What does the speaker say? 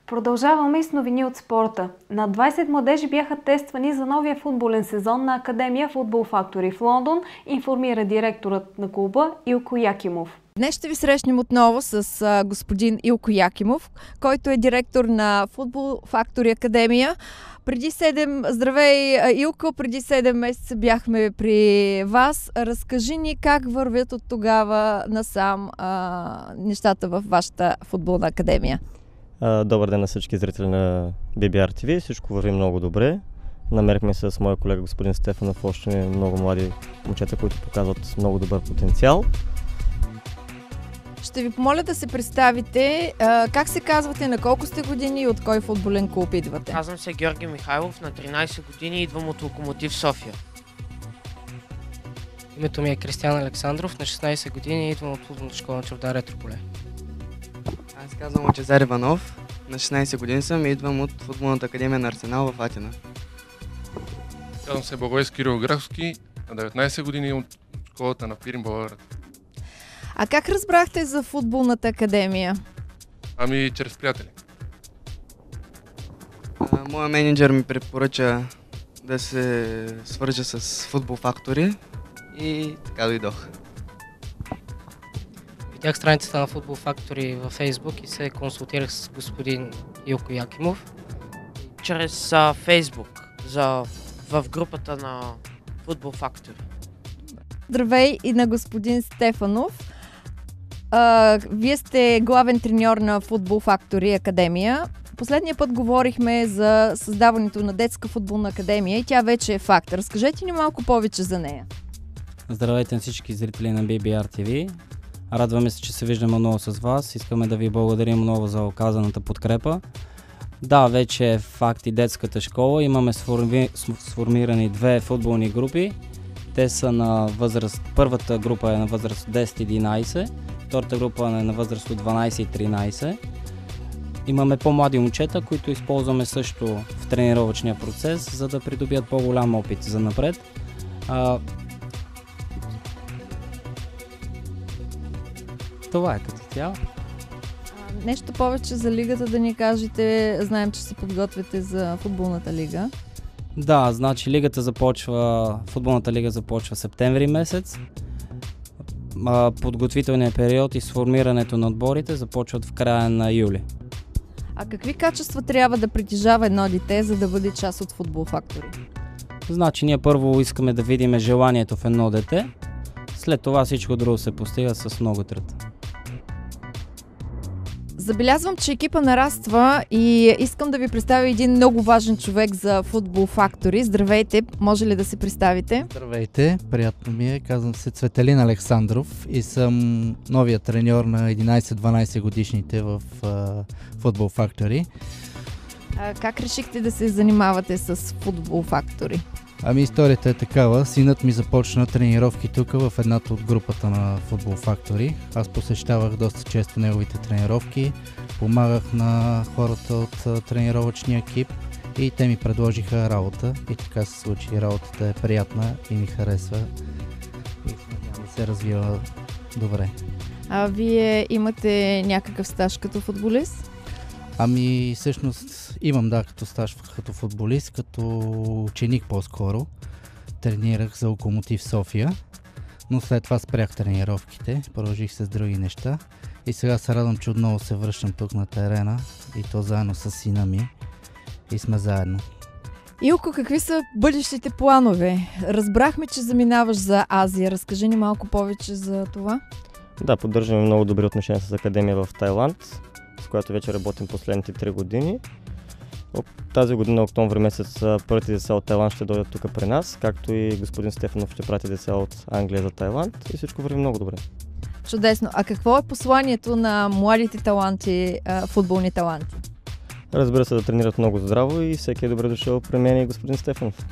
Продължаваме с новини от спорта. На 20 младежи бяха тествани за новия футболен сезон на Академия Футбол Фактори в Лондон, информира директорът на клуба Илко Якимов. Днес ще ви срещнем отново с господин Илко Якимов, който е директор на Футбол Фактори Академия. Здравей, Илко, преди 7 месеца бяхме при вас. Разкажи ни как вървят от тогава насам нещата в вашата футболна академия. Добър ден на всички зрители на BBR TV. Всичко върви много добре. Намерихме с моя колега господин Стефанов още много млади момчета, които показват много добър потенциал. Ще ви помоля да се представите. Как се казвате, на колко сте години и от кой футболен клуб идвате? Казвам се Георги Михайлов, на 13 години идвам от Локомотив София. Името ми е Кристиан Александров, на 16 години идвам от футболната школа на Чавдар Ретрополе. Аз казвам Лъчезар Иванов, на 16 години съм и идвам от футболната академия на Арсенал в Атина. Казвам се Благовест Кирил Графски, на 19 години от школата на Пирин Българът. А как разбрахте за футболната академия? Ами чрез приятели. Моя менеджер ми препоръча да се свържа с Футбол Фактори и така дойдох. Видях страницата на Футбол Фактори във Фейсбук и се консултирах с господин Илко Якимов. Чрез Фейсбук, в групата на Футбол Фактори. Здравей и на господин Стефанов. Вие сте главен треньор на Футбол Фактори Академия. Последния път говорихме за създаването на детска футболна академия и тя вече е факт. Разкажете ни малко повече за нея. Здравейте на всички зрители на BBR TV. Радваме се, че се виждаме много с вас. Искаме да ви благодарим много за оказаната подкрепа. Да, вече е факт и детската школа. Имаме сформирани 2 футболни групи. Те са на възраст, първата група е на възраст 10-11, втората група е на възраст от 12-13. Имаме по-млади момчета, които използваме също в тренировъчния процес, за да придобият по-голям опит за напред. Това е като цяло. Нещо повече за лигата да ни кажете. Знаем, че се подготвяте за футболната лига. Да, значи футболната лига започва септември месец. Подготвителният период и сформирането на отборите започват в края на юли. А какви качества трябва да притежава едно дете, за да бъде част от Футбол Фактори? Значи ние първо искаме да видим желанието в едно дете, след това всичко друго се постига с много труд. Забелязвам, че екипа нараства и искам да ви представя един много важен човек за Футбол Фактори. Здравейте, може ли да се представите? Здравейте, приятно ми е. Казвам се Цветелин Александров и съм новия треньор на 11-12 годишните в Футбол Фактори. Как решихте да се занимавате с Футбол Фактори? Ами историята е такава. Синът ми започна тренировки тук в едната от групата на Футбол Фактори. Аз посещавах доста често неговите тренировки, помагах на хората от тренировъчния екип и те ми предложиха работа и така се случи. Работата е приятна и ми харесва и надявам да се развива добре. А вие имате някакъв стаж като футболист? Ами всъщност имам като стаж като футболист, като ученик по-скоро. Тренирах за Локомотив София, но след това спрях тренировките, продължих с други неща и сега се радвам, че отново се връщам тук на терена и то заедно с сина ми и сме заедно. Илко, какви са бъдещите планове? Разбрахме, че заминаваш за Азия. Разкажи ни малко повече за това. Да, поддържаме много добри отношения с Академия в Тайланд, с която вече работим последните 3 години. От тази година, октомври месец, първите деца от Тайланд ще дойдат тук при нас, както и господин Стефанов ще прати деца от Англия за Тайланд и всичко върви много добре. Чудесно. А какво е посланието на младите таланти, футболни таланти? Разбира се, да тренират много здраво и всеки е добре дошъл при мен и господин Стефанов.